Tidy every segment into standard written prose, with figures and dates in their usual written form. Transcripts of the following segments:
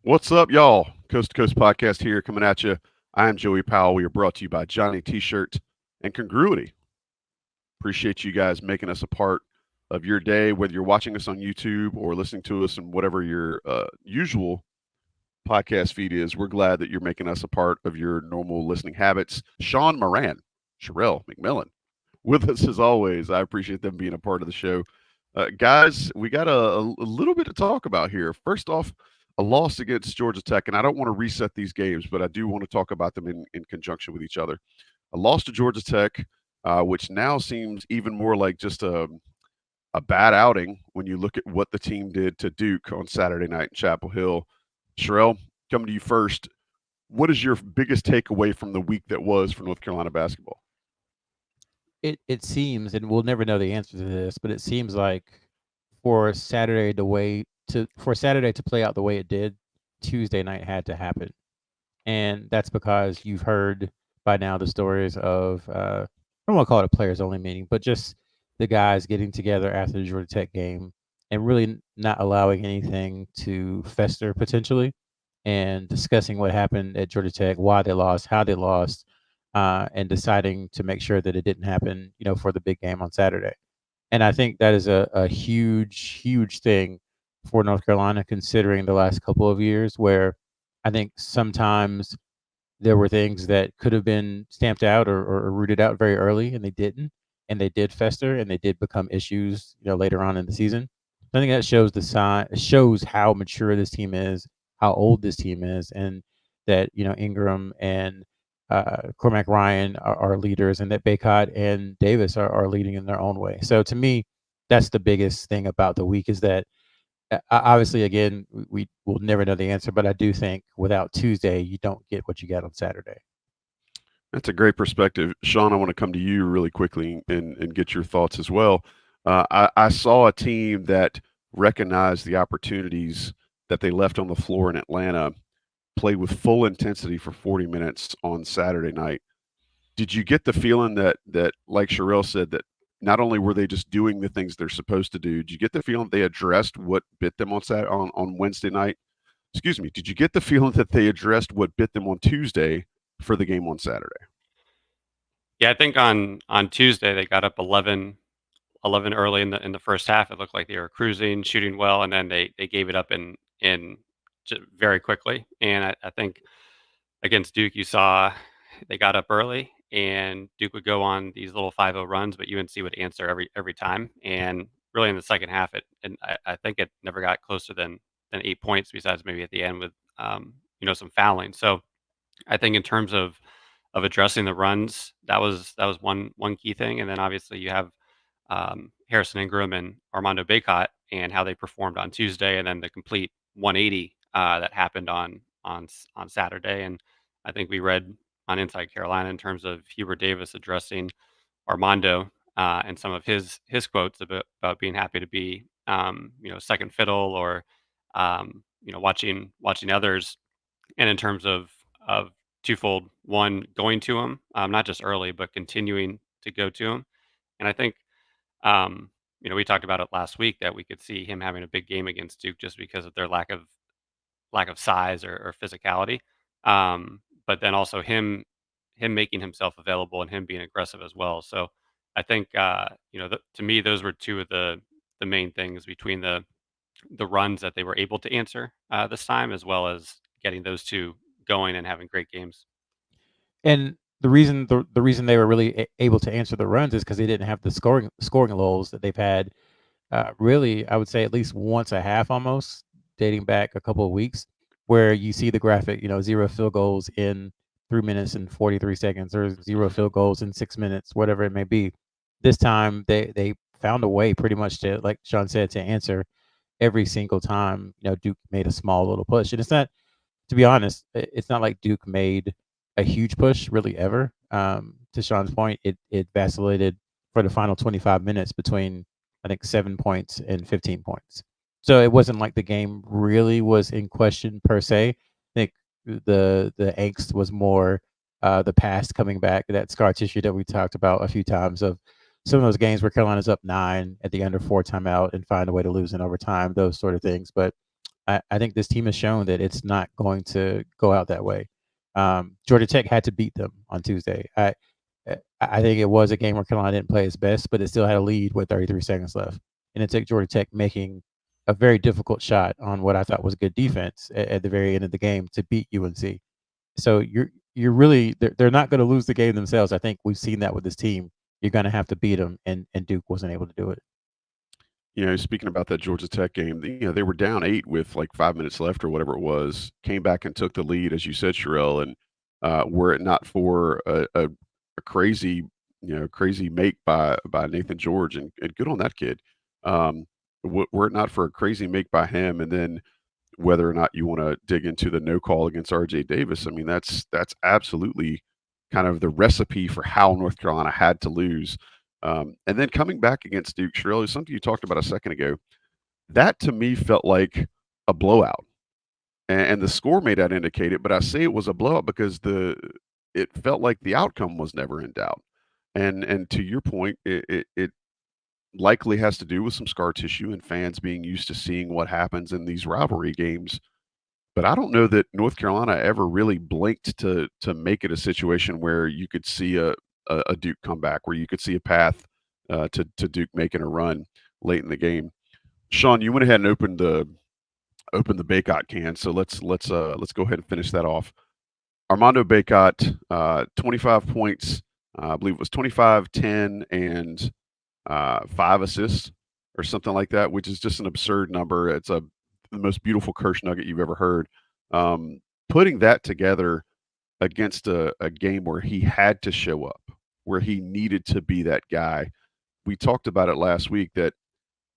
What's up, y'all? Coast to Coast Podcast here coming at you. I am Joey Powell. We are brought to you by Johnny T-Shirt and Congruity. Appreciate you guys making us a part of your day, whether you're watching us on YouTube or listening to us in whatever your usual podcast feed is. We're glad that you're making us a part of your normal listening habits. Sean Moran, Sherrell McMillan, with us as always. I appreciate them being a part of the show. Guys, we got a little bit to talk about here. First off, a loss against Georgia Tech, and I don't want to reset these games, but I do want to talk about them in conjunction with each other. A loss to Georgia Tech, which now seems even more like just a bad outing when you look at what the team did to Duke on Saturday night in Chapel Hill. Sherrell, coming to you first. What is your biggest takeaway from the week that was for North Carolina basketball? It seems, and we'll never know the answer to this, but it seems like for Saturday to play out the way it did, Tuesday night had to happen. And that's because you've heard by now the stories of I don't want to call it a players only meeting, but just the guys getting together after the Georgia Tech game and really not allowing anything to fester potentially, and discussing what happened at Georgia Tech, why they lost, how they lost, and deciding to make sure that it didn't happen, for the big game on Saturday. And I think that is a huge, huge thing for North Carolina, considering the last couple of years where I think sometimes there were things that could have been stamped out or rooted out very early, and they didn't, and they did fester, and they did become issues, later on in the season. I think that shows the sign, shows how mature this team is, how old this team is, and that Ingram and Cormac Ryan are leaders, and that Bacot and Davis are leading in their own way. So to me, that's the biggest thing about the week is that obviously, again, we will never know the answer, but I do think without Tuesday, you don't get what you got on Saturday. That's a great perspective. Sean, I want to come to you really quickly and get your thoughts as well. I saw a team that recognized the opportunities that they left on the floor in Atlanta, played with full intensity for 40 minutes on Saturday night. Did you get the feeling that like Sherrell said, that not only were they just doing the things they're supposed to do, did you get the feeling they addressed what bit them on Wednesday night? Excuse me. Did you get the feeling that they addressed what bit them on Tuesday for the game on Saturday? Yeah, I think on Tuesday they got up 11 early in the first half. It looked like they were cruising, shooting well, and then they gave it up in very quickly. And I think against Duke, you saw they got up early, and Duke would go on these little 5-0 runs, but UNC would answer every time. And really in the second half, I think it never got closer than 8 points, besides maybe at the end with some fouling. So I think in terms of addressing the runs, that was one key thing. And then obviously you have Harrison Ingram and Armando Bacot and how they performed on Tuesday, and then the complete 180 that happened on Saturday. And I think we read on Inside Carolina in terms of Hubert Davis addressing Armando and some of his quotes about being happy to be second fiddle or watching others, and in terms of twofold: one, going to him, not just early, but continuing to go to him. And I think, we talked about it last week that we could see him having a big game against Duke just because of their lack of size or physicality. But then also him making himself available and him being aggressive as well. So I think to me those were two of the main things between the runs that they were able to answer this time, as well as getting those two going and having great games. And the reason they were really able to answer the runs is because they didn't have the scoring lulls that they've had. Really, I would say at least once a half, almost dating back a couple of weeks, where you see the graphic, zero field goals in 3 minutes and 43 seconds, or zero field goals in 6 minutes, whatever it may be. This time they found a way, pretty much, to, like Sean said, to answer every single time. Duke made a small little push, and it's not, to be honest, it's not like Duke made a huge push really ever. To Sean's point, it vacillated for the final 25 minutes between, I think, 7 points and 15 points. So it wasn't like the game really was in question per se. I think the angst was more the past coming back, that scar tissue that we talked about a few times, of some of those games where Carolina's up 9 at the under 4 timeout and find a way to lose in overtime, those sort of things. But I think this team has shown that it's not going to go out that way. Georgia Tech had to beat them on Tuesday. I think it was a game where Carolina didn't play its best, but it still had a lead with 33 seconds left. And it took Georgia Tech making a very difficult shot on what I thought was good defense at the very end of the game to beat UNC. So you're really they're not going to lose the game themselves. I think we've seen that with this team. You're going to have to beat them, and Duke wasn't able to do it. Speaking about that Georgia Tech game, they were down 8 with like 5 minutes left or whatever it was, came back and took the lead, as you said, Sherrell, and were it not for a crazy, crazy make by Nathan George, and good on that kid. Were it not for a crazy make by him, and then whether or not you want to dig into the no call against RJ Davis, I mean, that's absolutely kind of the recipe for how North Carolina had to lose. And then coming back against Duke, Sherrell, is something you talked about a second ago. That to me felt like a blowout, and the score may not indicate it, but I say it was a blowout because it felt like the outcome was never in doubt. And to your point, it likely has to do with some scar tissue and fans being used to seeing what happens in these rivalry games. But I don't know that North Carolina ever really blinked to make it a situation where you could see a Duke comeback, where you could see a path to Duke making a run late in the game. Sean, you went ahead and opened the Bacot can, so let's go ahead and finish that off. Armando Bacot, 25 points. I believe it was 25, 10, and 5 assists or something like that, which is just an absurd number. It's the most beautiful curse nugget you've ever heard. Putting that together against a game where he had to show up, where he needed to be that guy. We talked about it last week that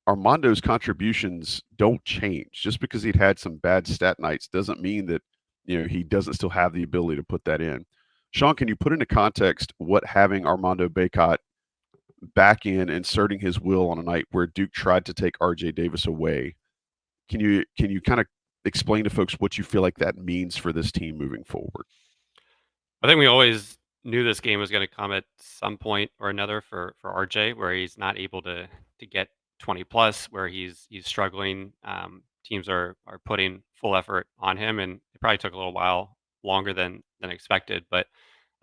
Armando's contributions don't change. Just because he'd had some bad stat nights doesn't mean that he doesn't still have the ability to put that in. Sean, can you put into context what having Armando Bacot back in, inserting his will on a night where Duke tried to take RJ Davis away? Can you kind of explain to folks what you feel like that means for this team moving forward? I think we always knew this game was going to come at some point or another for RJ, where he's not able to get 20 plus, where he's struggling. Teams are putting full effort on him, and it probably took a little while longer than expected. But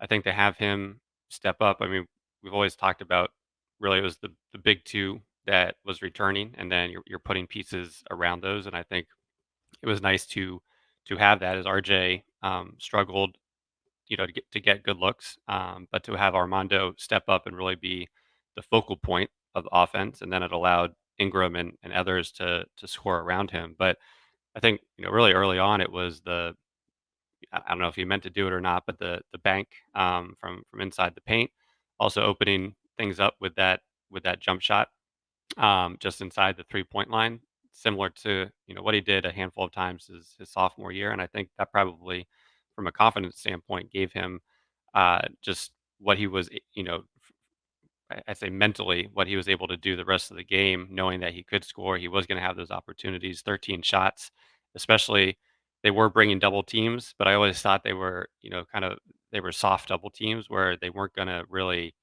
I think to have him step up, I mean, we've always talked about really it was the big two that was returning, and then you're putting pieces around those, and I think it was nice to have that as RJ struggled, to get good looks, but to have Armando step up and really be the focal point of the offense, and then it allowed Ingram and others to score around him. But I think really early on it was I don't know if he meant to do it or not, but the bank from inside the paint, also opening things up with that jump shot just inside the 3-point line, similar to what he did a handful of times his sophomore year, and I think that probably, from a confidence standpoint, gave him just what he was, I say mentally, what he was able to do the rest of the game, knowing that he could score, he was going to have those opportunities, 13 shots, especially. They were bringing double teams, but I always thought they were, they were soft double teams where they weren't going to really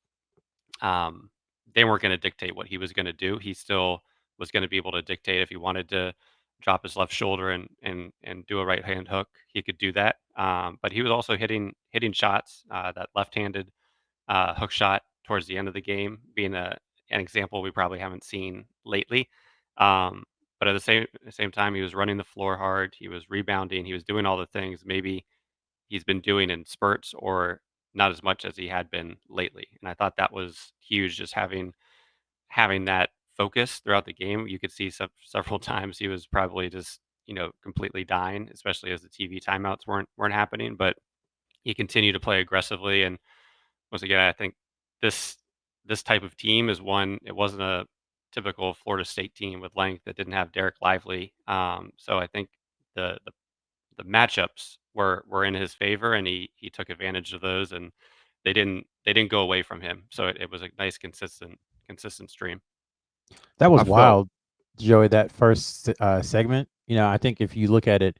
they weren't going to dictate what he was going to do. He still was going to be able to dictate if he wanted to drop his left shoulder and do a right hand hook, he could do that. But he was also hitting shots. That left-handed hook shot towards the end of the game being an example we probably haven't seen lately. But at the same time, he was running the floor hard. He was rebounding. He was doing all the things maybe he's been doing in spurts or not as much as he had been lately. And I thought that was huge, just having that focus throughout the game. You could see several times he was probably just, completely dying, especially as the TV timeouts weren't happening. But he continued to play aggressively. And once again, I think this type of team is one. It wasn't a typical Florida State team with length that didn't have Derek Lively. So I think the matchups were in his favor, and he took advantage of those, and they didn't go away from him. So it was a nice consistent stream. That was I felt wild, Joey. That first segment. I think if you look at it,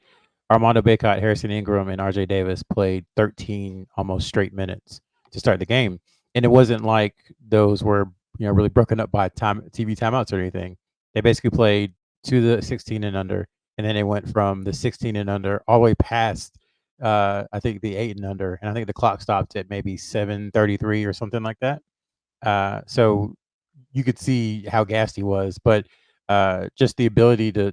Armando Bacot, Harrison Ingram, and RJ Davis played 13 almost straight minutes to start the game, and it wasn't like those were really broken up by TV timeouts or anything. They basically played to the 16 and under, and then it went from the 16 and under all the way past I think the 8 and under, and I think the clock stopped at maybe 7:33 or something like that. So you could see how gassed he was, but just the ability to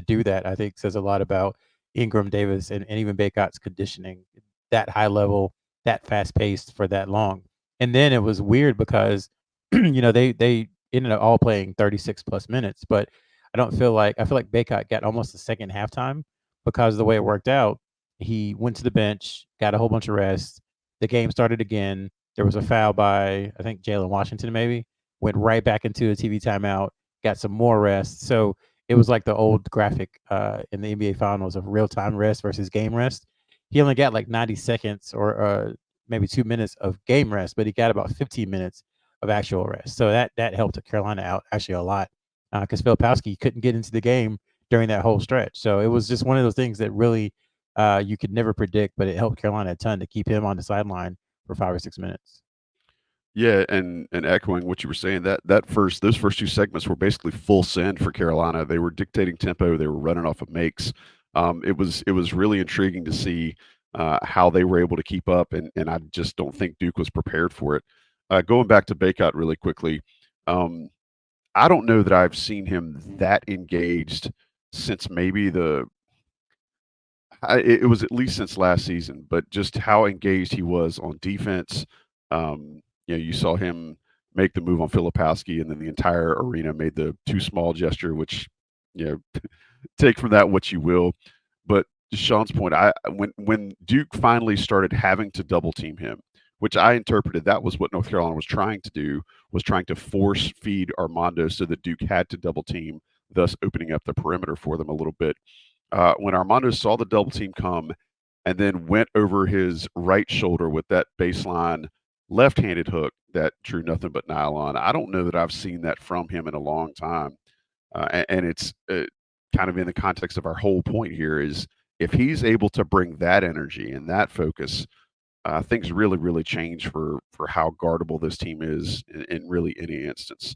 do that, I think, says a lot about Ingram, Davis, and even Bacot's conditioning. That high level, that fast paced for that long, and then it was weird because they ended up all playing 36 plus minutes, but I feel like Bacot got almost a second halftime because of the way it worked out. He went to the bench, got a whole bunch of rest. The game started again. There was a foul by I think Jalen Washington maybe, went right back into a TV timeout, got some more rest. So it was like the old graphic in the NBA Finals of real time rest versus game rest. He only got like 90 seconds or maybe 2 minutes of game rest, but he got about 15 minutes of actual rest. So that helped Carolina out actually a lot because Filipowski couldn't get into the game during that whole stretch. So it was just one of those things that really you could never predict, but it helped Carolina a ton to keep him on the sideline for 5 or 6 minutes. Yeah, and echoing what you were saying, those first two segments were basically full send for Carolina. They were dictating tempo. They were running off of makes. It was really intriguing to see how they were able to keep up, and I just don't think Duke was prepared for it. Going back to Bacot really quickly, I don't know that I've seen him that engaged since maybe it was at least since last season, but just how engaged he was on defense. You saw him make the move on Filipowski, and then the entire arena made the too small gesture, which, you know, take from that what you will. But to Sean's point, when Duke finally started having to double team him, which I interpreted that was what North Carolina was trying to do, was trying to force feed Armando so that Duke had to double team, thus opening up the perimeter for them a little bit. When Armando saw the double team come and then went over his right shoulder with that baseline left-handed hook that drew nothing but nylon, I don't know that I've seen that from him in a long time. And it's kind of in the context of our whole point here is if he's able to bring that energy and that focus, things really, really change for how guardable this team is in really any instance.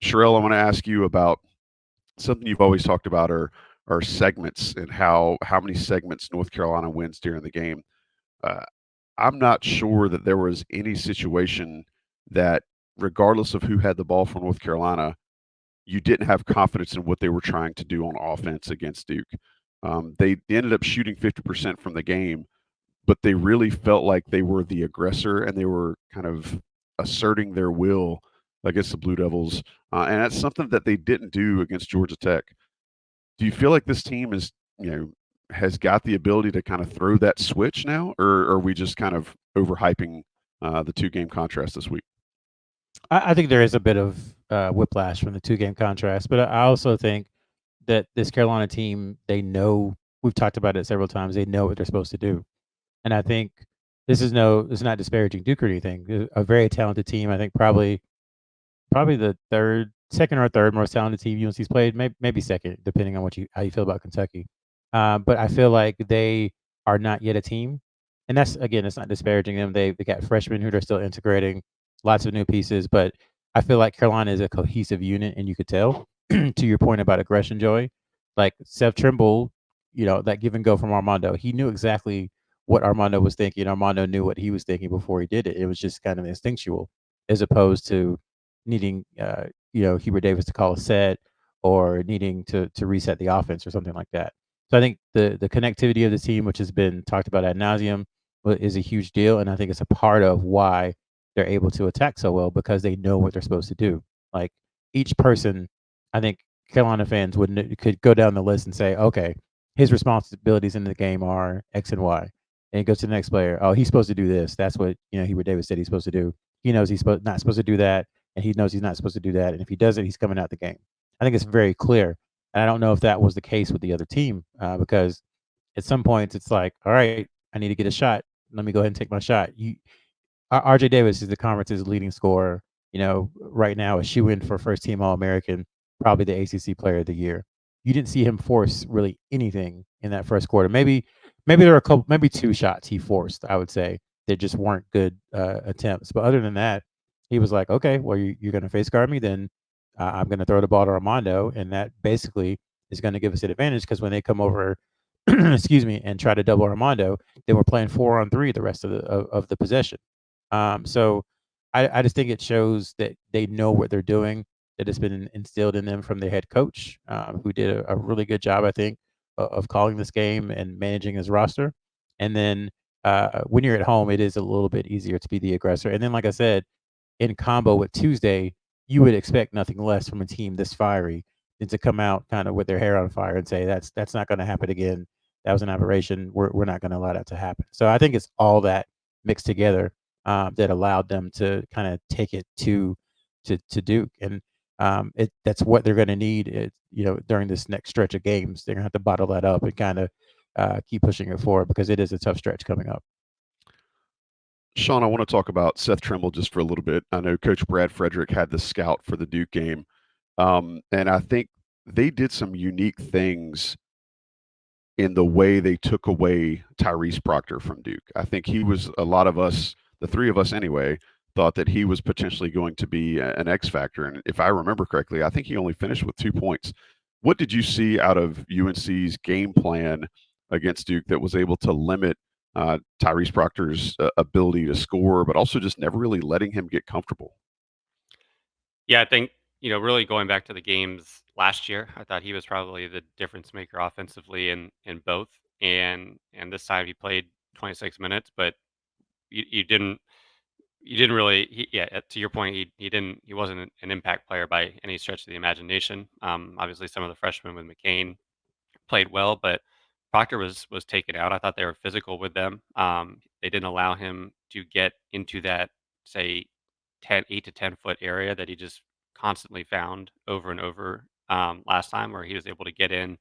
Sherrell, I want to ask you about something you've always talked about are segments and how many segments North Carolina wins during the game. I'm not sure that there was any situation that, regardless of who had the ball for North Carolina, you didn't have confidence in what they were trying to do on offense against Duke. They ended up shooting 50% from the game, but they really felt like they were the aggressor and they were kind of asserting their will against the Blue Devils. And that's something that they didn't do against Georgia Tech. Do you feel like this team has got the ability to kind of throw that switch now, or are we just kind of overhyping the two-game contrast this week? I think there is a bit of whiplash from the 2 game contrast, but I also think that this Carolina team, they know, we've talked about it several times, they know what they're supposed to do. And I think it's not disparaging Duke or anything. A very talented team. I think probably the second or third most talented team UNC's played, maybe second, depending on how you feel about Kentucky. But I feel like they are not yet a team, and that's again, it's not disparaging them. They got freshmen who they're still integrating, lots of new pieces, but I feel like Carolina is a cohesive unit, and you could tell. To your point about aggression, Joey, like Seth Trimble, that give and go from Armando, he knew exactly what Armando was thinking. Armando knew what he was thinking before he did it. It was just kind of instinctual, as opposed to needing Hubert Davis to call a set or needing to reset the offense or something like that. So I think the connectivity of the team, which has been talked about ad nauseum, is a huge deal, and I think it's a part of why they're able to attack so well because they know what they're supposed to do. Like each person, I think Carolina fans could go down the list and say, okay, his responsibilities in the game are X and Y, and it goes to the next player. Oh, he's supposed to do this. That's what Hubert Davis said he's supposed to do. He knows he's not supposed to do that, and he knows he's not supposed to do that. And if he does it, he's coming out the game. I think it's very clear. And I don't know if that was the case with the other team because at some points it's like, all right, I need to get a shot. Let me go ahead and take my shot. RJ Davis is the conference's leading scorer. Right now a shoe-in for first team All-American, probably the ACC Player of the Year. You didn't see him force really anything in that first quarter. Maybe there were maybe 2 shots he forced. I would say that just weren't good attempts. But other than that, he was like, okay, well, you're going to face guard me, then I'm going to throw the ball to Armando, and that basically is going to give us an advantage because when they come over, excuse me, and try to double Armando, then we're playing 4-on-3 the rest of the possession. So I just think it shows that they know what they're doing, that it's been instilled in them from their head coach, who did a really good job, I think, of calling this game and managing his roster. And then when you're at home, it is a little bit easier to be the aggressor. And then, like I said, in combo with Tuesday, you would expect nothing less from a team this fiery than to come out kind of with their hair on fire and say that's not going to happen again. That was an aberration. We're not going to allow that to happen. So I think it's all that mixed together that allowed them to kind of take it to Duke, and that's what they're going to need. During this next stretch of games, they're going to have to bottle that up and kind of keep pushing it forward because it is a tough stretch coming up. Sean, I want to talk about Seth Trimble just for a little bit. I know Coach Brad Frederick had the scout for the Duke game, and I think they did some unique things in the way they took away Tyrese Proctor from Duke. I think he was, a lot of us, the three of us anyway, thought that he was potentially going to be an X factor. And if I remember correctly, I think he only finished with 2 points. What did you see out of UNC's game plan against Duke that was able to limit Tyrese Proctor's ability to score, but also just never really letting him get comfortable? Yeah, I think, really going back to the games last year, I thought he was probably the difference maker offensively in both. And this time he played 26 minutes, but you didn't really to your point, he wasn't an impact player by any stretch of the imagination. Obviously some of the freshmen with McCain played well, but Proctor was taken out. I thought they were physical with them. They didn't allow him to get into that, say, 8 to 10 foot area that he just constantly found over and over last time, where he was able to get in,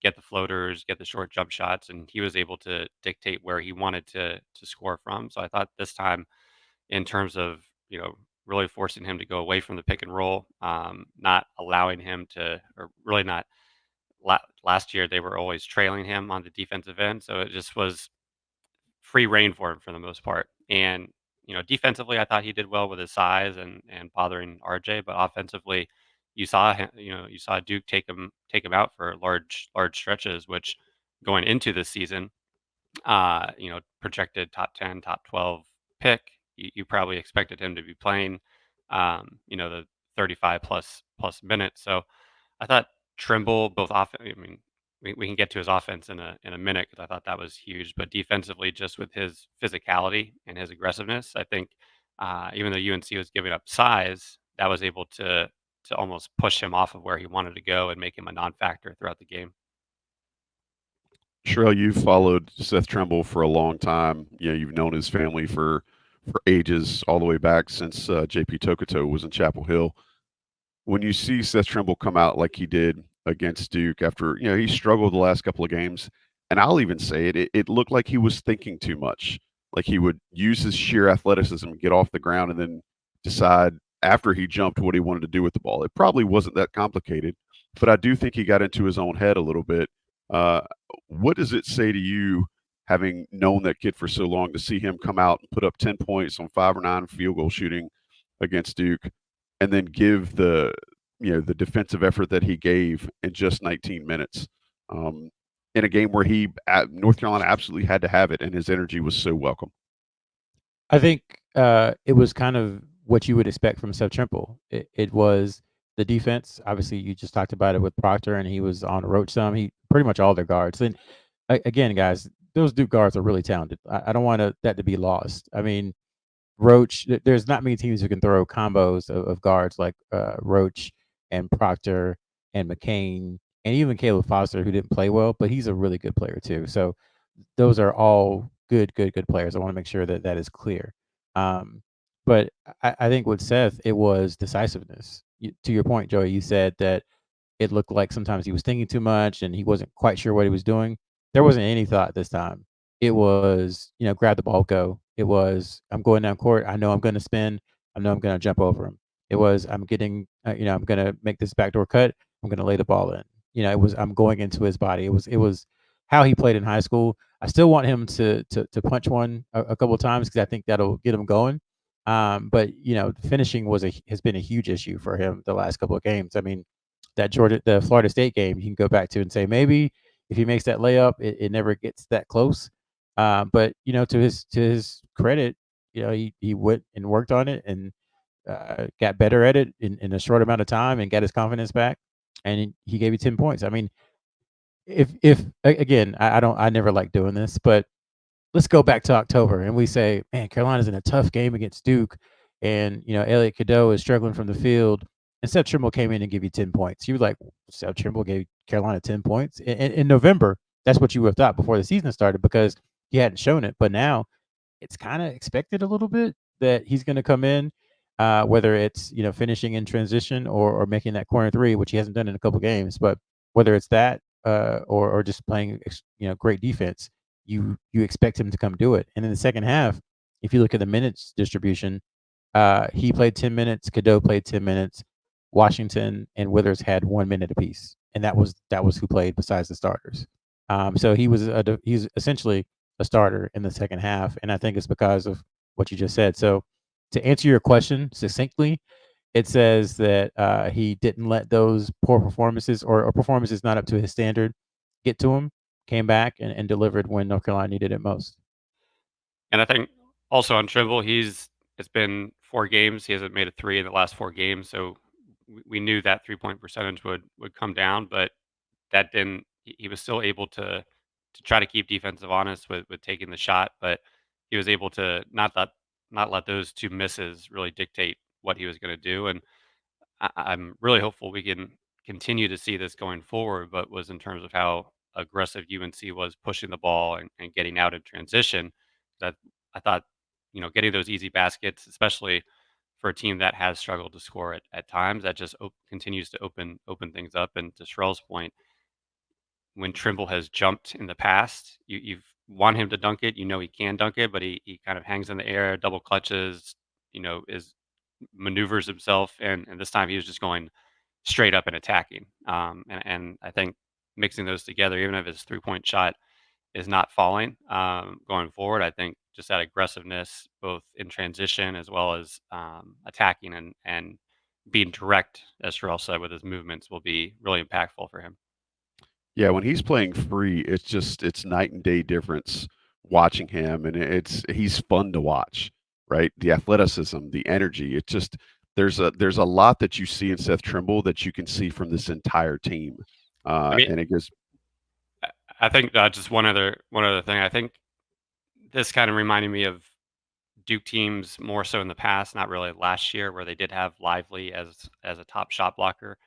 get the floaters, get the short jump shots, and he was able to dictate where he wanted to score from. So I thought this time, in terms of really forcing him to go away from the pick and roll, not allowing him to, or really not. Last year they were always trailing him on the defensive end, so it just was free reign for him for the most part. And defensively, I thought he did well with his size and bothering RJ, but offensively, you saw him, you saw Duke take him out for large stretches, which going into this season, projected top 10, top 12 pick, you probably expected him to be playing, the 35 plus minutes. So I thought Trimble both off. I mean, we can get to his offense in a minute because I thought that was huge. But defensively, just with his physicality and his aggressiveness, I think even though UNC was giving up size, that was able to almost push him off of where he wanted to go and make him a non-factor throughout the game. Sherrell, you've followed Seth Trimble for a long time. You've known his family for ages, all the way back since JP Tokoto was in Chapel Hill. When you see Seth Trimble come out like he did against Duke after, he struggled the last couple of games, and I'll even say it looked like he was thinking too much. Like he would use his sheer athleticism, get off the ground, and then decide after he jumped what he wanted to do with the ball. It probably wasn't that complicated, but I do think he got into his own head a little bit. What does it say to you, having known that kid for so long, to see him come out and put up 10 points on 5 or 9 field goal shooting against Duke, and then give the defensive effort that he gave in just 19 minutes in a game where North Carolina absolutely had to have it, and his energy was so welcome? I think it was kind of what you would expect from Seth Trimble. It was the defense. Obviously, you just talked about it with Proctor, and he was on Roach some. He pretty much all their guards. And again, guys, those Duke guards are really talented. I don't want that to be lost. I mean, Roach, there's not many teams who can throw combos of guards like Roach and Proctor and McCain and even Caleb Foster, who didn't play well, but he's a really good player too. So those are all good players. I want to make sure that is clear. But I think with Seth, it was decisiveness. To your point, Joey, you said that it looked like sometimes he was thinking too much and he wasn't quite sure what he was doing. There wasn't any thought this time. It was, grab the ball, go. It was, I'm going down court. I know I'm going to spin. I know I'm going to jump over him. It was, I'm getting, I'm going to make this backdoor cut. I'm going to lay the ball in. It was, I'm going into his body. It was how he played in high school. I still want him to punch one a couple of times because I think that'll get him going. But finishing has been a huge issue for him the last couple of games. I mean, the Florida State game, you can go back to and say maybe if he makes that layup, it never gets that close. But to his credit, he went and worked on it and got better at it in a short amount of time and got his confidence back, and he gave you 10 points. I mean, if again, I never like doing this, but let's go back to October and we say, man, Carolina's in a tough game against Duke, and Elliot Cadeau is struggling from the field, and Seth Trimble came in and gave you 10 points. You were like, Seth Trimble gave Carolina 10 points in November. That's what you would have thought before the season started because he hadn't shown it, but now it's kind of expected a little bit that he's going to come in, whether it's finishing in transition or making that corner three, which he hasn't done in a couple games. But whether it's that or just playing great defense, you expect him to come do it. And in the second half, if you look at the minutes distribution, he played 10 minutes, Cadeau played 10 minutes, Washington and Withers had 1 minute apiece, and that was who played besides the starters. So he's essentially a starter in the second half, and I think it's because of what you just said. So to answer your question succinctly, it says that he didn't let those poor performances or performances not up to his standard get to him, came back and delivered when North Carolina needed it most. And I think also on Trimble, it's been 4 games. He hasn't made a 3 in the last 4 games, so we knew that 3-point percentage would come down, but that didn't. He was still able to try to keep defensive honest with taking the shot, but he was able to not let those 2 misses really dictate what he was going to do. And I'm really hopeful we can continue to see this going forward. But was in terms of how aggressive UNC was pushing the ball and getting out in transition. That I thought, getting those easy baskets, especially for a team that has struggled to score at times, that just continues to open things up. And to Sherrell's point, when Trimble has jumped in the past, you've want him to dunk it. He can dunk it, but he kind of hangs in the air, double clutches, is maneuvers himself, and this time he was just going straight up and attacking. And I think mixing those together, even if his 3-point shot is not falling going forward, I think just that aggressiveness, both in transition as well as attacking and being direct, as Sherrell said, with his movements, will be really impactful for him. Yeah, when he's playing free, it's night and day difference watching him, and he's fun to watch, right? The athleticism, the energy. It just there's a lot that you see in Seth Trimble that you can see from this entire team, and it goes. I think just one other thing. I think this kind of reminded me of Duke teams more so in the past, not really last year, where they did have Lively as a top shot blocker.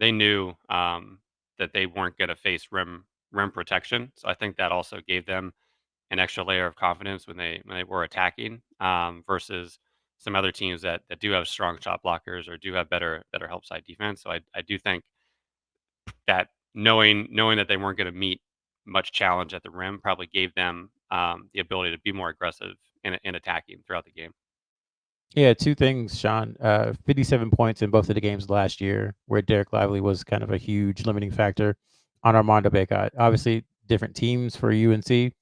They knew that they weren't going to face rim protection, so I think that also gave them an extra layer of confidence when they were attacking versus some other teams that do have strong shot blockers or do have better help side defense. So I do think that knowing that they weren't going to meet much challenge at the rim probably gave them the ability to be more aggressive in attacking throughout the game. Yeah, 2 things, Sean. 57 points in both of the games last year, where Derek Lively was kind of a huge limiting factor on Armando Bacot. Obviously, different teams for UNC,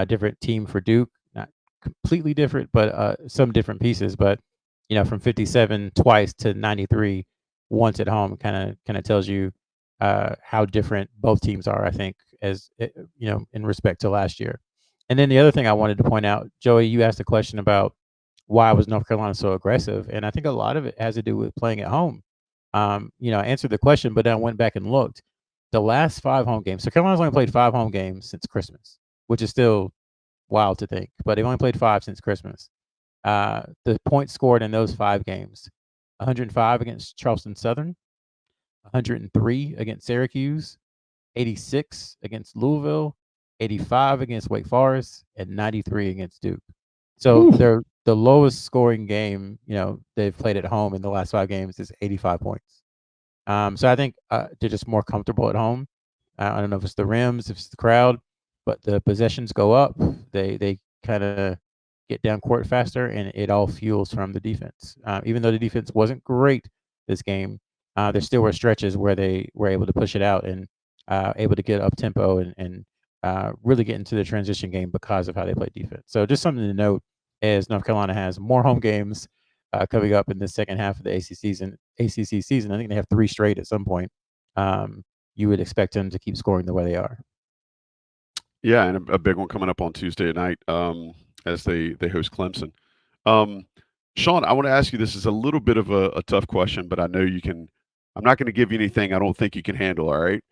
different team for Duke. Not completely different, but some different pieces. But from 57 twice to 93 once at home, kind of tells you how different both teams are. I think, as in respect to last year. And then the other thing I wanted to point out, Joey, you asked a question about why was North Carolina so aggressive, and I think a lot of it has to do with playing at home. I answered the question, but then I went back and looked. The last 5 home games. So Carolina's only played 5 home games since Christmas, which is still wild to think, but they've only played 5 since Christmas. The points scored in those 5 games: 105 against Charleston Southern, 103 against Syracuse, 86 against Louisville, 85 against Wake Forest, and 93 against Duke. So they're the lowest scoring game they've played at home in the last 5 games is 85 points. So I think they're just more comfortable at home. I don't know if it's the rims, if it's the crowd, but the possessions go up. They kind of get down court faster, and it all fuels from the defense. Even though the defense wasn't great this game, there still were stretches where they were able to push it out and able to get up tempo and really get into the transition game because of how they play defense. So just something to note as North Carolina has more home games coming up in the second half of the ACC season. I think they have 3 straight at some point. you would expect them to keep scoring the way they are. Yeah, and a big one coming up on Tuesday night as they host Clemson. Sean, I want to ask you, this is a little bit of a tough question, but I know you can. I'm not going to give you anything I don't think you can handle. All right.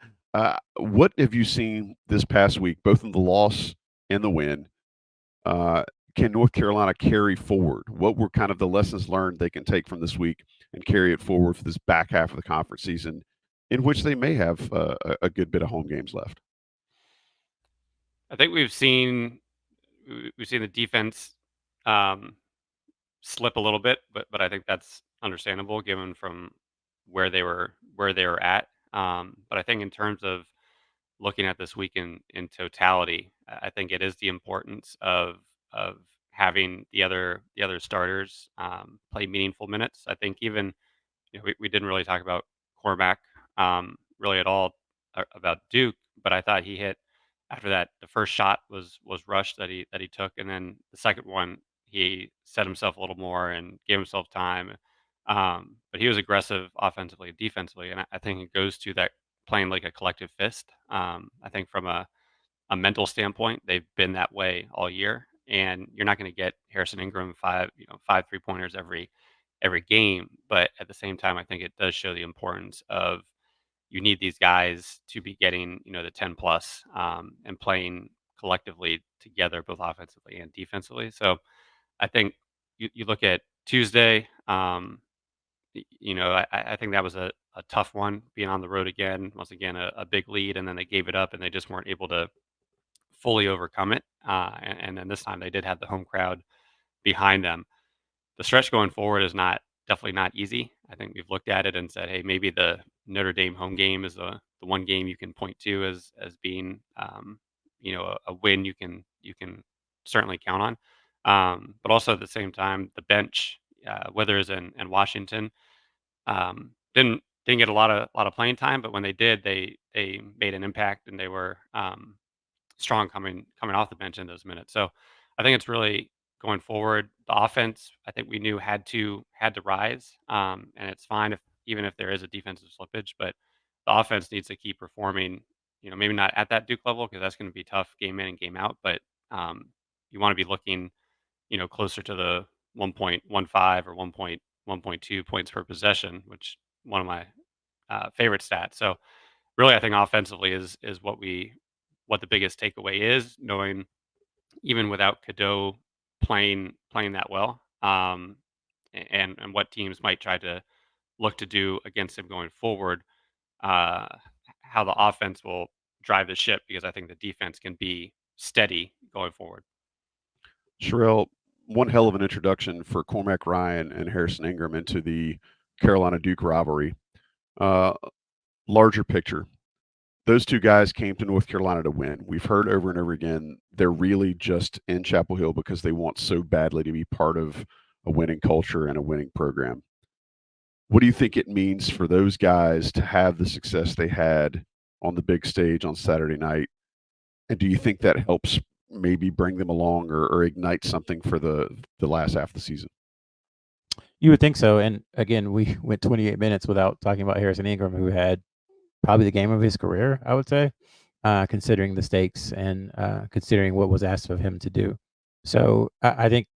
What have you seen this past week, both in the loss and the win? Can North Carolina carry forward? What were kind of the lessons learned they can take from this week and carry it forward for this back half of the conference season, in which they may have a good bit of home games left? I think we've seen the defense slip a little bit, but I think that's understandable given from where they were at. But I think in terms of looking at this week in totality, I think it is the importance of having the other starters play meaningful minutes. I think even we didn't really talk about Cormac really at all about Duke, but I thought he hit after that. The first shot was rushed that he took, and then the second one he set himself a little more and gave himself time. But he was aggressive offensively and defensively, and I think it goes to that playing like a collective fist. I think from a mental standpoint, they've been that way all year, and you're not going to get Harrison Ingram five 3-pointers every game. But at the same time, I think it does show the importance of you need these guys to be getting the 10 plus and playing collectively together, both offensively and defensively. So I think you look at Tuesday. I think that was a tough one being on the road again. Once again, a big lead, and then they gave it up, and they just weren't able to fully overcome it. And then this time they did have the home crowd behind them. The stretch going forward is definitely not easy. I think we've looked at it and said, hey, maybe the Notre Dame home game is the one game you can point to as being a win you can certainly count on. But also at the same time, the bench, Withers and Washington, didn't get a lot of playing time, but when they did, they made an impact, and they were strong coming off the bench in those minutes. So I think it's really going forward. The offense, I think we knew had to rise, and it's fine even if there is a defensive slippage, but the offense needs to keep performing. Maybe not at that Duke level because that's going to be tough game in and game out, but you want to be looking, closer to the 1.15 or 1.2 points per possession, which one of my favorite stats. So really, I think offensively is what the biggest takeaway is, knowing even without Cadeau playing that well, and what teams might try to look to do against him going forward, uh, how the offense will drive the ship, because I think the defense can be steady going forward. Sherrell, one hell of an introduction for Cormac Ryan and Harrison Ingram into the Carolina Duke rivalry. Larger picture. Those two guys came to North Carolina to win. We've heard over and over again they're really just in Chapel Hill because they want so badly to be part of a winning culture and a winning program. What do you think it means for those guys to have the success they had on the big stage on Saturday night? And do you think that helps maybe bring them along or ignite something for the last half of the season? You would think so. And again, we went 28 minutes without talking about Harrison Ingram, who had probably the game of his career, I would say, considering the stakes and considering what was asked of him to do. So I think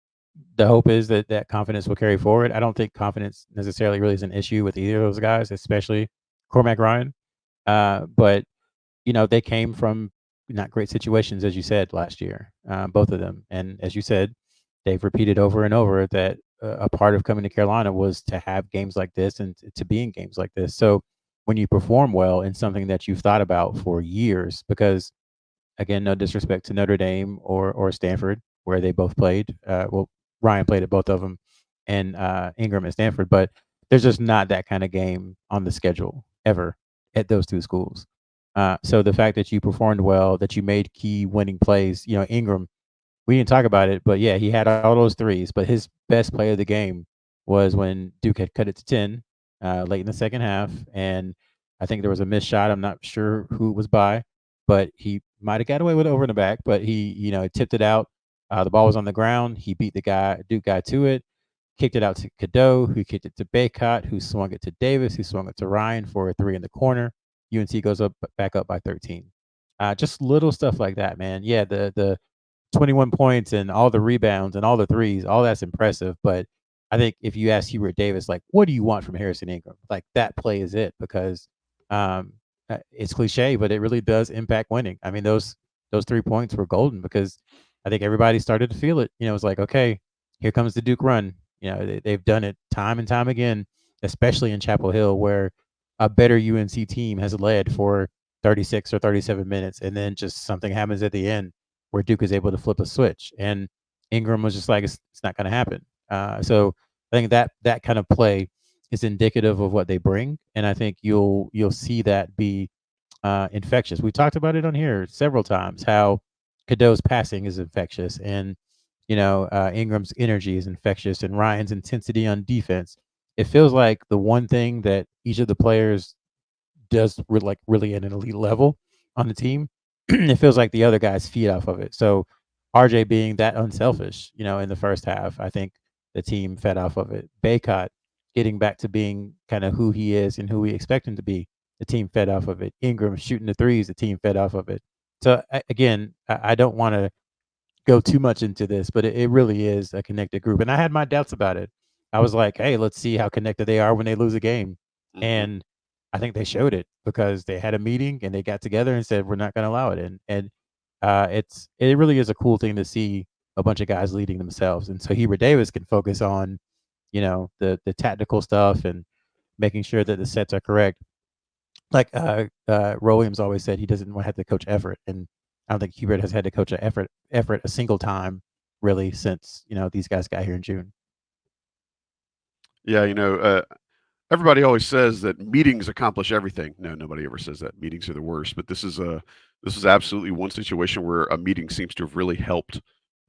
the hope is that confidence will carry forward. I don't think confidence necessarily really is an issue with either of those guys, especially Cormac Ryan. But they came from not great situations, as you said, last year, both of them. And as you said, they've repeated over and over that a part of coming to Carolina was to have games like this and to be in games like this. So when you perform well in something that you've thought about for years, because again, no disrespect to Notre Dame or Stanford, where they both played. Well, Ryan played at both of them, and Ingram at Stanford, but there's just not that kind of game on the schedule ever at those two schools. So the fact that you performed well, that you made key winning plays, Ingram, we didn't talk about it, but yeah, he had all those threes, but his best play of the game was when Duke had cut it to 10 late in the second half, and I think there was a missed shot. I'm not sure who it was by, but he might have got away with it over in the back, but he tipped it out. The ball was on the ground. He beat the Duke guy to it, kicked it out to Cadeau, who kicked it to Bacot, who swung it to Davis, who swung it to Ryan for a three in the corner. UNC goes back up by 13. Just little stuff like that, man. Yeah, the 21 points and all the rebounds and all the threes, all that's impressive. But I think if you ask Hubert Davis, like, what do you want from Harrison Ingram? Like, that play is it, because it's cliche, but it really does impact winning. I mean, those 3 points were golden, because I think everybody started to feel it. You know, it's like, okay, here comes the Duke run. You know, they've done it time and time again, especially in Chapel Hill, where a better UNC team has led for 36 or 37 minutes, and then just something happens at the end where Duke is able to flip a switch, and Ingram was just like, it's not going to happen. So I think that kind of play is indicative of what they bring, and I think you'll see that be infectious. We talked about it on here several times, how Cadeau's passing is infectious, and Ingram's energy is infectious, and Ryan's intensity on defense. It feels like the one thing that each of the players does really at an elite level on the team. It feels like the other guys feed off of it. So RJ being that unselfish, in the first half, I think the team fed off of it. Bacot getting back to being kind of who he is and who we expect him to be, the team fed off of it. Ingram shooting the threes, the team fed off of it. So again, I don't want to go too much into this, but it really is a connected group. And I had my doubts about it. I was like, hey, let's see how connected they are when they lose a game. Mhm. And I think they showed it, because they had a meeting and they got together and said, we're not going to allow it. And it really is a cool thing to see a bunch of guys leading themselves. And so Hubert Davis can focus on, the tactical stuff and making sure that the sets are correct. Like Roy Williams always said, he doesn't want to have to coach effort. And I don't think Hubert has had to coach effort a single time really since, these guys got here in June. Yeah, everybody always says that meetings accomplish everything. No, nobody ever says that. Meetings are the worst. But this is absolutely one situation where a meeting seems to have really helped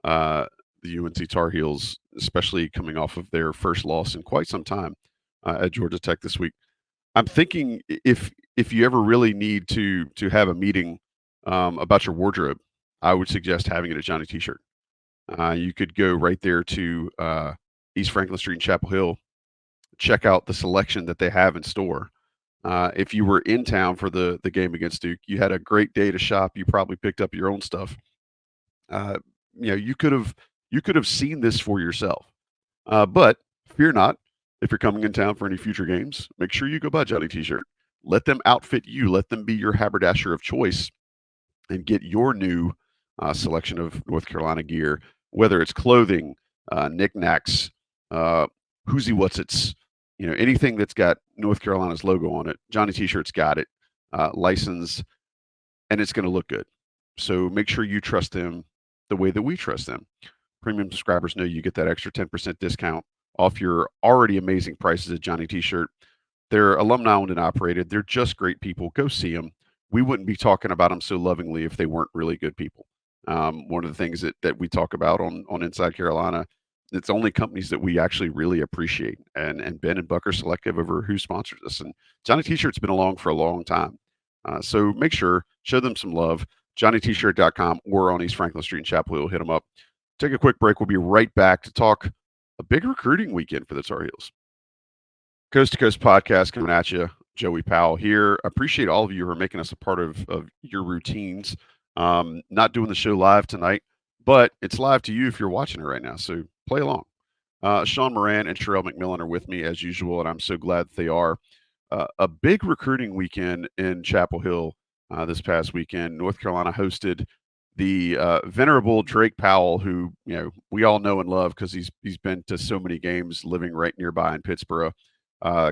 the UNC Tar Heels, especially coming off of their first loss in quite some time at Georgia Tech this week. I'm thinking if you ever really need to have a meeting about your wardrobe, I would suggest having it at Johnny T-shirt. You could go right there to East Franklin Street in Chapel Hill, check out the selection that they have in store. If you were in town for the game against Duke, you had a great day to shop. You probably picked up your own stuff. You could have seen this for yourself. But fear not. If you're coming in town for any future games, make sure you go buy Johnny T-shirt. Let them outfit you. Let them be your haberdasher of choice, and get your new selection of North Carolina gear, whether it's clothing, knickknacks, whoosy whatsits, anything that's got North Carolina's logo on it. Johnny T-shirt's got it, licensed, and it's going to look good. So make sure you trust them the way that we trust them. Premium subscribers know you get that extra 10% discount off your already amazing prices at Johnny T-shirt. They're alumni owned and operated. They're just great people. Go see them. We wouldn't be talking about them so lovingly if they weren't really good people. One of the things that we talk about on Inside Carolina, it's only companies that we actually really appreciate. And Ben and Buck are selective over who sponsors us. And Johnny T-shirt's been along for a long time. So make sure, show them some love. JohnnyT-shirt.com or on East Franklin Street in Chapel Hill. Hit them up. Take a quick break. We'll be right back to talk a big recruiting weekend for the Tar Heels. Coast to Coast podcast coming at you. Joey Powell here. Appreciate all of you who are making us a part of your routines. Not doing the show live tonight, but it's live to you if you're watching it right now. So play along. Sean Moran and Sherrell McMillan are with me as usual, and I'm so glad that they are. A big recruiting weekend in Chapel Hill this past weekend. North Carolina hosted the venerable Drake Powell, who we all know and love because he's been to so many games, living right nearby in Pittsburgh.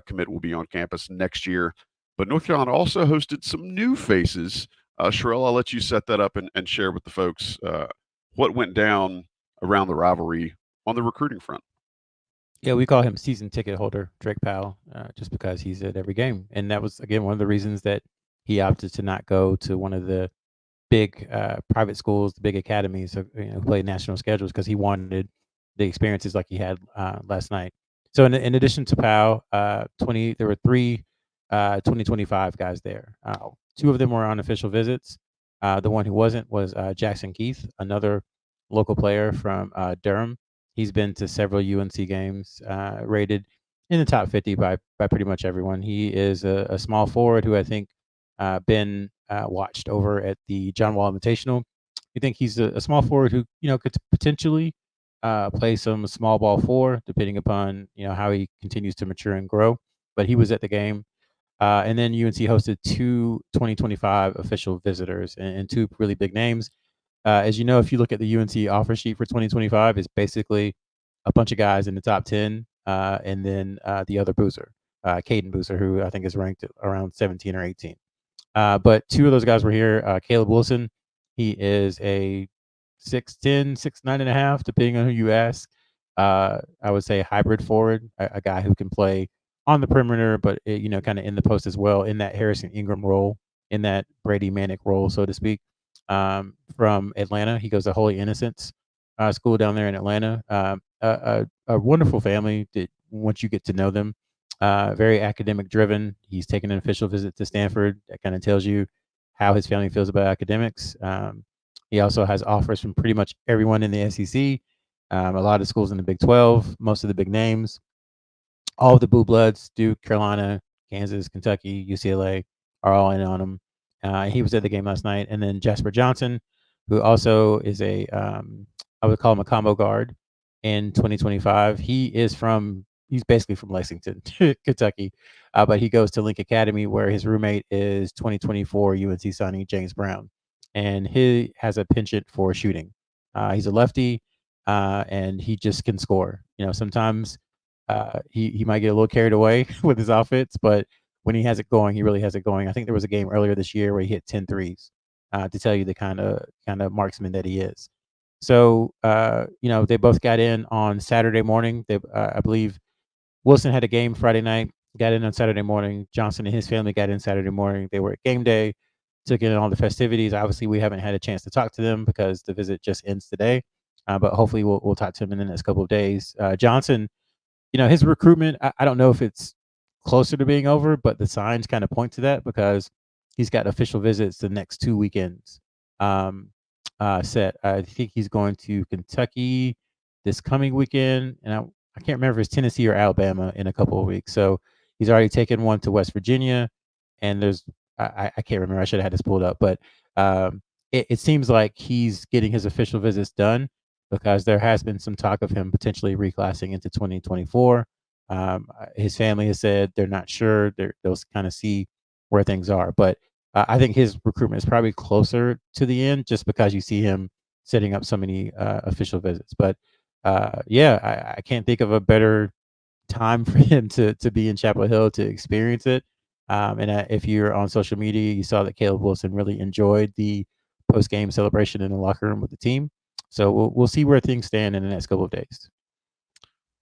Commit will be on campus next year. But North Carolina also hosted some new faces. Sherrell, I'll let you set that up and share with the folks what went down around the rivalry on the recruiting front. Yeah, we call him season ticket holder, Drake Powell, just because he's at every game. And that was, again, one of the reasons that he opted to not go to one of the big private schools, the big academies, who play national schedules, because he wanted the experiences like he had last night. So in addition to Powell, there were 3 2025 guys there. 2 of them were on official visits. The one who wasn't was Jackson Keith, another local player from Durham. He's been to several UNC games, rated in the top 50 by pretty much everyone. He is a small forward who I think been watched over at the John Wall Invitational. We think he's a small forward who could potentially play some small ball 4, depending upon how he continues to mature and grow. But he was at the game. And then UNC hosted 2 2025 official visitors and 2 really big names. As you know, if you look at the UNC offer sheet for 2025, it's basically a bunch of guys in the top 10, and then the other Boozer, Caden Boozer, who I think is ranked around 17 or 18. But 2 of those guys were here. Caleb Wilson, he is a 6'10", 6'9.5", depending on who you ask. I would say hybrid forward, a guy who can play on the perimeter, but kind of in the post as well, in that Harrison Ingram role, in that Brady Manic role, so to speak. From Atlanta, he goes to Holy Innocents school down there in Atlanta. A wonderful family that once you get to know them, very academic driven. He's taken an official visit to Stanford. That kind of tells you how his family feels about academics. He also has offers from pretty much everyone in the SEC, a lot of schools in the Big 12, most of the big names. All of the Blue Bloods, Duke, Carolina, Kansas, Kentucky, UCLA, are all in on him. He was at the game last night. And then Jasper Johnson, who also is I would call him a combo guard in 2025. He's basically from Lexington, Kentucky, but he goes to Link Academy, where his roommate is 2024 UNC signing James Brown, and he has a penchant for shooting. He's a lefty, and he just can score. Sometimes he might get a little carried away with his offense, but when he has it going, he really has it going. I think there was a game earlier this year where he hit 10 threes, to tell you the kind of marksman that he is. So they both got in on Saturday morning. I believe Wilson had a game Friday night, got in on Saturday morning. Johnson and his family got in Saturday morning. They were at game day, took in all the festivities. Obviously, we haven't had a chance to talk to them because the visit just ends today, but hopefully we'll talk to him in the next couple of days. Johnson, his recruitment, I don't know if it's closer to being over, but the signs kind of point to that because he's got official visits the next 2 weekends set. I think he's going to Kentucky this coming weekend, and I can't remember if it's Tennessee or Alabama in a couple of weeks. So he's already taken one to West Virginia, and I can't remember. I should have had this pulled up, but it seems like he's getting his official visits done because there has been some talk of him potentially reclassing into 2024. His family has said they're not sure. They'll kind of see where things are, but I think his recruitment is probably closer to the end just because you see him setting up so many official visits. But I can't think of a better time for him to be in Chapel Hill to experience it. And if you're on social media, you saw that Caleb Wilson really enjoyed the post-game celebration in the locker room with the team. So we'll see where things stand in the next couple of days.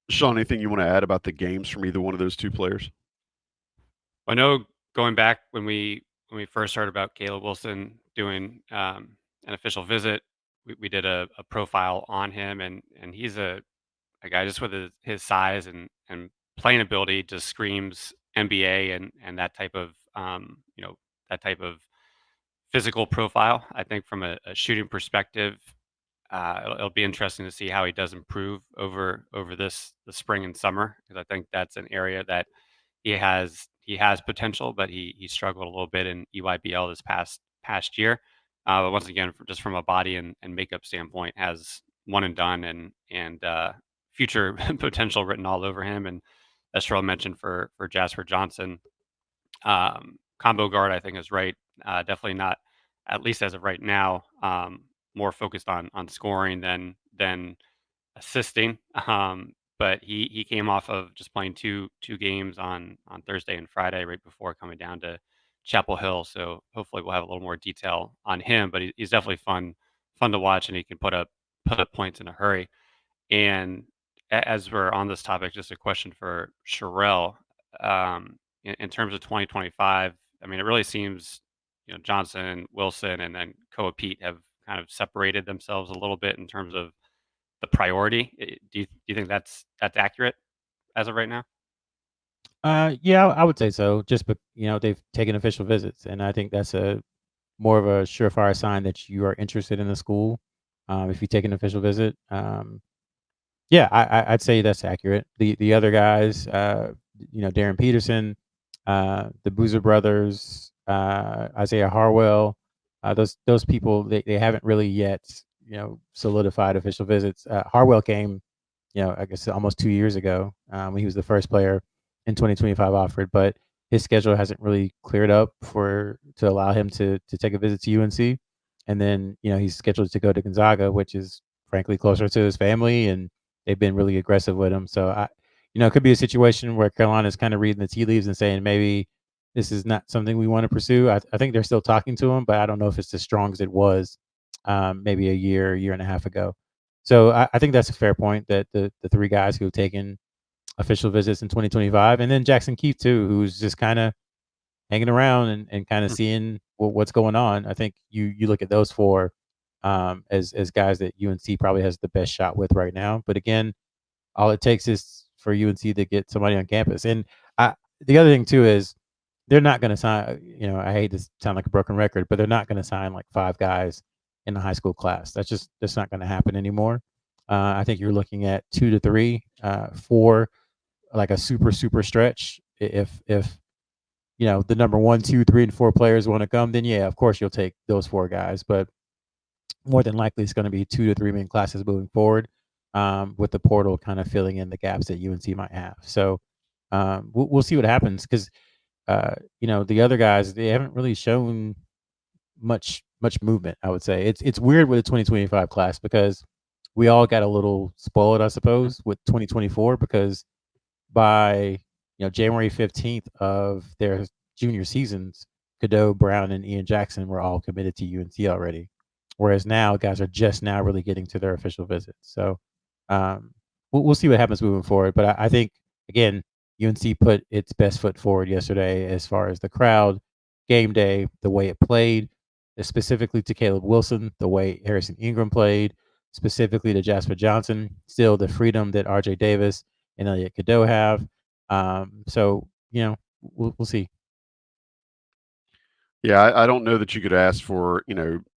Sean, anything you want to add about the games from either one of those 2 players? I know going back when we first heard about Caleb Wilson doing an official visit, we did a profile on him, and he's a guy just with his size and playing ability just screams NBA and that type of that type of physical profile. I think from a shooting perspective, it'll be interesting to see how he does improve over the spring and summer, because I think that's an area that he has potential, but he struggled a little bit in EYBL this past year. But once again, just from a body and makeup standpoint, has one and done and future potential written all over him. And as Sherrell mentioned for Jasper Johnson, combo guard, I think is right. Definitely not, at least as of right now, more focused on scoring than assisting. But he came off of just playing two games on Thursday and Friday right before coming down to Chapel Hill. So hopefully we'll have a little more detail on him. But he's definitely fun to watch, and he can put up points in a hurry. And as we're on this topic, just a question for Sherrell. In terms of 2025, I mean, it really seems Johnson, Wilson, and then Koa Pete have kind of separated themselves a little bit in terms of the priority. Do you think that's accurate as of right now? Yeah, I would say so. Just they've taken official visits, and I think that's a more of a surefire sign that you are interested in the school. If you take an official visit, yeah, I'd say that's accurate. The other guys, Darren Peterson, the Boozer brothers, Isaiah Harwell. Those people they haven't really yet solidified official visits. Harwell came, I guess almost 2 years ago. He was the first player in 2025 offered, but his schedule hasn't really cleared up to allow him to take a visit to UNC. And then he's scheduled to go to Gonzaga, which is frankly closer to his family, and they've been really aggressive with him. So it could be a situation where Carolina is kind of reading the tea leaves and saying maybe this is not something we want to pursue. I think they're still talking to him, but I don't know if it's as strong as it was maybe a year and a half ago. So I think that's a fair point that the three guys who have taken official visits in 2025, and then Jackson Keith too, who's just kind of hanging around and kind of seeing what's going on. I think you look at those four as guys that UNC probably has the best shot with right now. But again, all it takes is for UNC to get somebody on campus. And the other thing too is they're not going to sign. I hate to sound like a broken record, but they're not going to sign like 5 guys in the high school class. That's not going to happen anymore. I think you're looking at 2 to 3 for like a super stretch. If the number 1, 2, 3, and 4 players want to come, then yeah, of course you'll take those 4 guys. But more than likely, it's going to be 2 to 3 main classes moving forward, with the portal kind of filling in the gaps that UNC might have. So we'll see what happens because the other guys, they haven't really shown much movement. I would say it's weird with the 2025 class because we all got a little spoiled, I suppose, with 2024 because by January 15th of their junior seasons, Cadeau, Brown, and Ian Jackson were all committed to UNC already, whereas now guys are just now really getting to their official visits. So we'll see what happens moving forward. But I think again, UNC put its best foot forward yesterday as far as the crowd, game day, the way it played, specifically to Caleb Wilson, the way Harrison Ingram played, specifically to Jasper Johnson, still the freedom that RJ Davis and Elliot Cadeau have. So we'll see. Yeah, I don't know that you could ask for,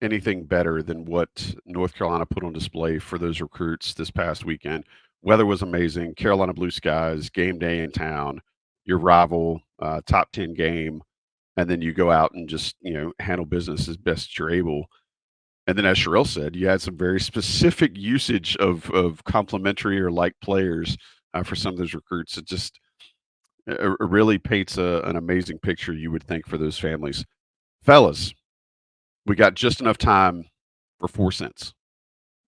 anything better than what North Carolina put on display for those recruits this past weekend. Weather was amazing. Carolina blue skies, game day in town, your rival, top 10 game, and then you go out and just, handle business as best you're able. And then, as Sherrell said, you had some very specific usage of complementary or like players for some of those recruits. It just it really paints an amazing picture, you would think, for those families. Fellas, we got just enough time for 4 cents.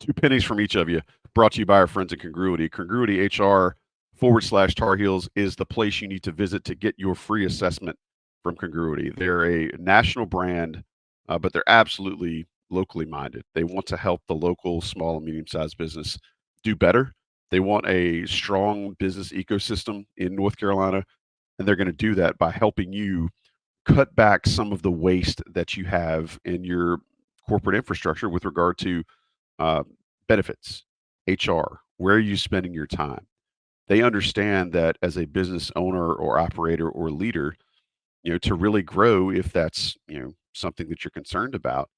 2 pennies from each of you, brought to you by our friends at Congruity. Congruity HR/Tar Heels is the place you need to visit to get your free assessment from Congruity. They're a national brand, but they're absolutely locally minded. They want to help the local small and medium-sized business do better. They want a strong business ecosystem in North Carolina, and they're going to do that by helping you cut back some of the waste that you have in your corporate infrastructure with regard to benefits, HR. Where are you spending your time? They understand that as a business owner or operator or leader, to really grow, if that's something that you're concerned about,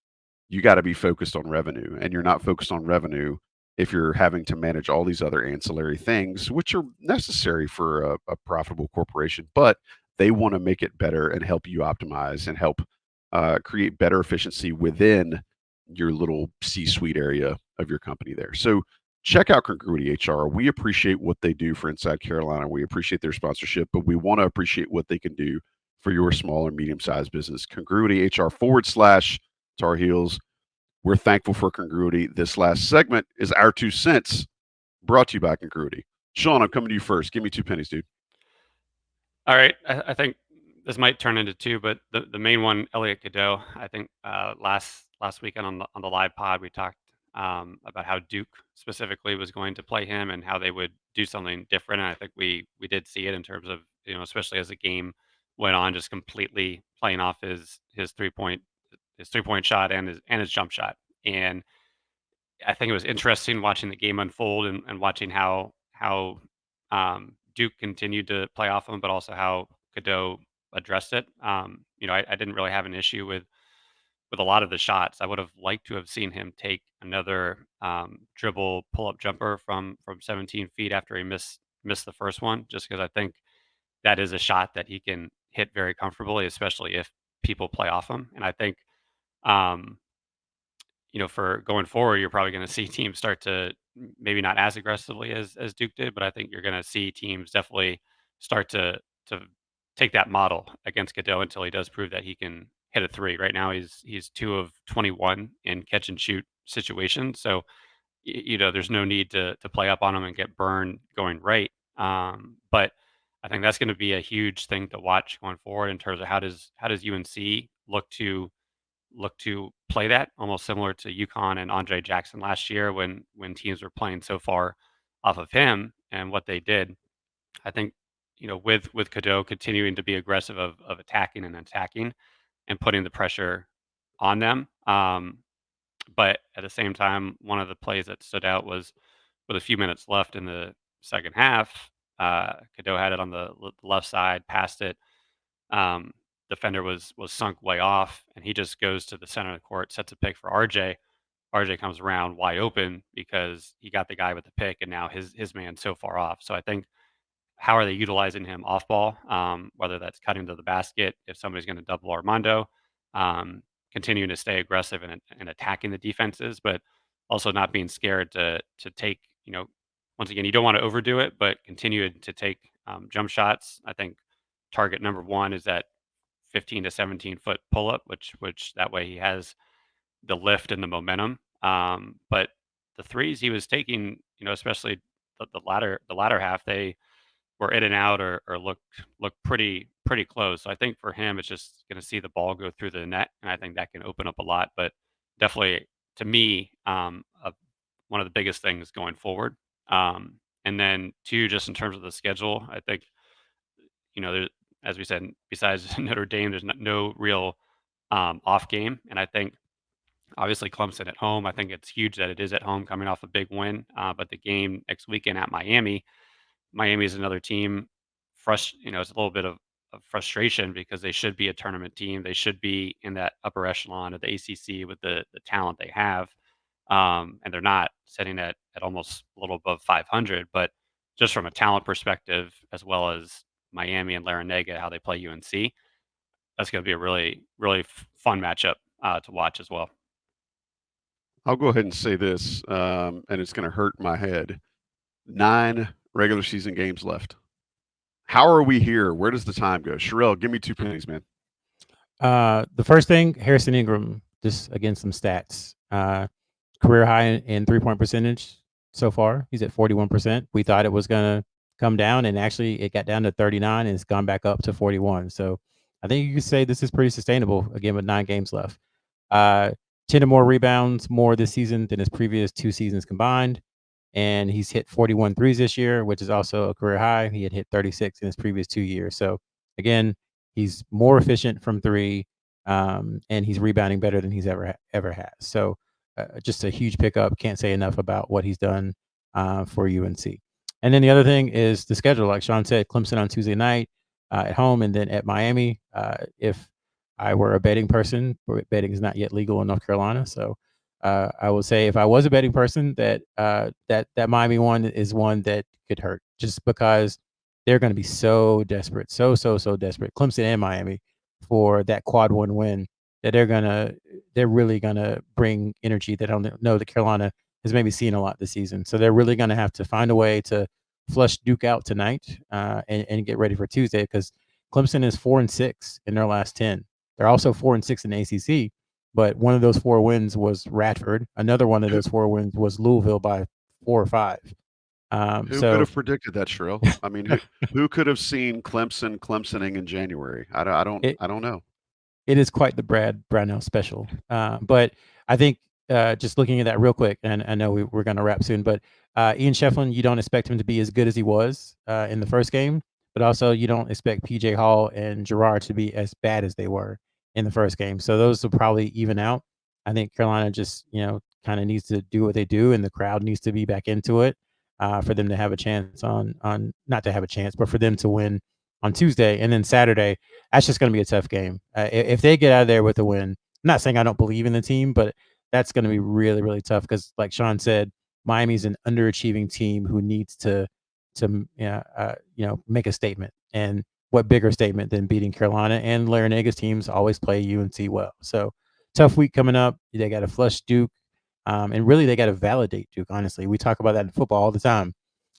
you got to be focused on revenue, and you're not focused on revenue if you're having to manage all these other ancillary things, which are necessary for a profitable corporation, but they want to make it better and help you optimize and help create better efficiency within your little C-suite area of your company there. So check out Congruity HR. We appreciate what they do for Inside Carolina. We appreciate their sponsorship, but we want to appreciate what they can do for your small or medium-sized business. Congruity HR/Tar Heels. We're thankful for Congruity. This last segment is our 2 cents, brought to you by Congruity. Sean, I'm coming to you first. Give me 2 pennies, dude. All right. I think this might turn into 2, but the main one, Elliot Cadeau. I think last weekend on the live pod, we talked about how Duke specifically was going to play him and how they would do something different. And I think we did see it in terms of, especially as the game went on, just completely playing off his 3-point shot and his jump shot. And I think it was interesting watching the game unfold and watching how Duke continued to play off him, but also how Cadeau addressed it. I didn't really have an issue with a lot of the shots. I would have liked to have seen him take another dribble pull-up jumper from 17 feet after he missed the first one, just because I think that is a shot that he can hit very comfortably, especially if people play off him. And I think, for going forward, you're probably going to see teams start to maybe not as aggressively as Duke did, but I think you're going to see teams definitely start to take that model against Cadeau until he does prove that he can hit a three. Right now, he's 2 of 21 in catch and shoot situations, so there's no need to play up on him and get burned going right. But I think that's going to be a huge thing to watch going forward in terms of how does UNC look to play that, almost similar to UConn and Andre Jackson last year when teams were playing so far off of him and what they did. I think with Cadeau continuing to be aggressive of attacking and putting the pressure on them. But at the same time, one of the plays that stood out was with a few minutes left in the second half. Cadeau had it on the left side, passed it. Defender was sunk way off, and he just goes to the center of the court, sets a pick for RJ. RJ comes around wide open because he got the guy with the pick, and now his man's so far off. So I think, how are they utilizing him off ball? Whether that's cutting to the basket, if somebody's going to double Armando, continuing to stay aggressive and attacking the defenses, but also not being scared to take, once again, you don't want to overdo it, but continue to take jump shots. I think target number one is that 15 to 17 foot pull up, which that way he has the lift and the momentum. But the threes he was taking, especially the latter half, they were in and out or looked pretty close. So I think for him, it's just going to see the ball go through the net, and I think that can open up a lot. But definitely, to me, one of the biggest things going forward. And then two, just in terms of the schedule, I think there, as we said, besides Notre Dame, there's no real off game, and I think obviously Clemson at home. I think it's huge that it is at home, coming off a big win. But the game next weekend at Miami is another team. It's a little bit of frustration because they should be a tournament team. They should be in that upper echelon of the ACC with the talent they have, and they're not, sitting at almost a little above 500. But just from a talent perspective, as well as Miami and Larinaga, how they play UNC, that's going to be a really, really fun matchup to watch as well. I'll go ahead and say this, and it's going to hurt my head. 9 regular season games left. How are we here? Where does the time go? Sherrell, give me 2 pennies, man. The first thing, Harrison Ingram, just against some stats. Career high in 3-point percentage so far. He's at 41%. We thought it was going to come down, and actually it got down to 39, and it's gone back up to 41. So I think you could say this is pretty sustainable, again, with 9 games left. 10 or more rebounds more this season than his previous 2 seasons combined. And he's hit 41 threes this year, which is also a career high. He had hit 36 in his previous 2 years. So again, he's more efficient from 3, and he's rebounding better than he's ever had. So just a huge pickup. Can't say enough about what he's done for UNC. And then the other thing is the schedule. Like Sean said, Clemson on Tuesday night at home, and then at Miami. If I were a betting person, betting is not yet legal in North Carolina, so I would say, if I was a betting person, that that Miami one is one that could hurt, just because they're going to be so desperate, so desperate, Clemson and Miami, for that quad 1 win, that they're really gonna bring energy that I don't know that Carolina has maybe seen a lot this season. So they're really gonna have to find a way to flush Duke out tonight and get ready for Tuesday, because Clemson is 4-6 in their last 10. They're also 4-6 in the ACC. But one of those 4 wins was Radford. Another one of those 4 wins was Louisville by 4 or 5. Who could have predicted that, Sherrell? I mean, who could have seen Clemsoning in January? I don't know. It is quite the Brad Brownell special. But I think just looking at that real quick, and I know we're going to wrap soon, but Ian Shefflin, you don't expect him to be as good as he was in the first game, but also you don't expect PJ Hall and Gerard to be as bad as they were in the first game. So those will probably even out. I think Carolina just, kind of needs to do what they do, and the crowd needs to be back into it for them to have a chance not to have a chance, but for them to win on Tuesday. And then Saturday, that's just going to be a tough game. If they get out of there with a win, I'm not saying I don't believe in the team, but that's going to be really, really tough, because like Sean said, Miami's an underachieving team who needs to make a statement. And what bigger statement than beating Carolina? And Larinaga's teams always play UNC well. So tough week coming up. They got to flush Duke. And really, they got to validate Duke, honestly. We talk about that in football all the time.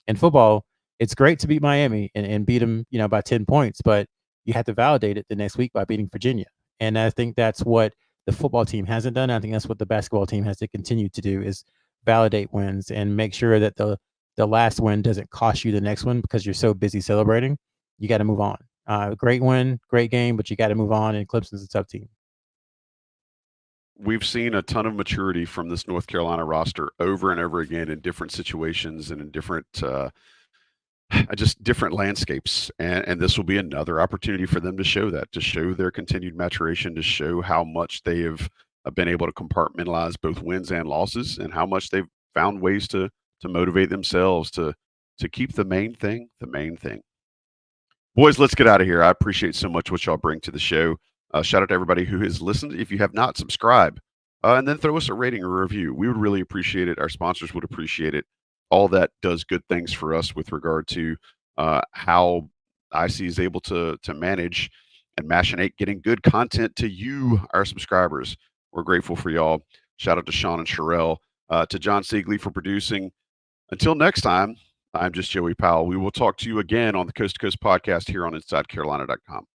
In football, it's great to beat Miami and beat them, by 10 points, but you have to validate it the next week by beating Virginia. And I think that's what the football team hasn't done. I think that's what the basketball team has to continue to do, is validate wins and make sure that the last win doesn't cost you the next one because you're so busy celebrating. You got to move on. Great win, great game, but you got to move on, and Clemson's a tough team. We've seen a ton of maturity from this North Carolina roster over and over again in different situations and in different just different landscapes. And this will be another opportunity for them to show that, to show their continued maturation, to show how much they have been able to compartmentalize both wins and losses, and how much they've found ways to motivate themselves to keep the main thing the main thing. Boys, let's get out of here. I appreciate so much what y'all bring to the show. Shout out to everybody who has listened. If you have not, subscribe, and then throw us a rating or review. We would really appreciate it. Our sponsors would appreciate it. All that does good things for us with regard to how IC is able to manage and machinate getting good content to you, our subscribers. We're grateful for y'all. Shout out to Sean and Sherrell, to John Siegley for producing. Until next time, I'm just Joey Powell. We will talk to you again on the Coast to Coast podcast here on InsideCarolina.com.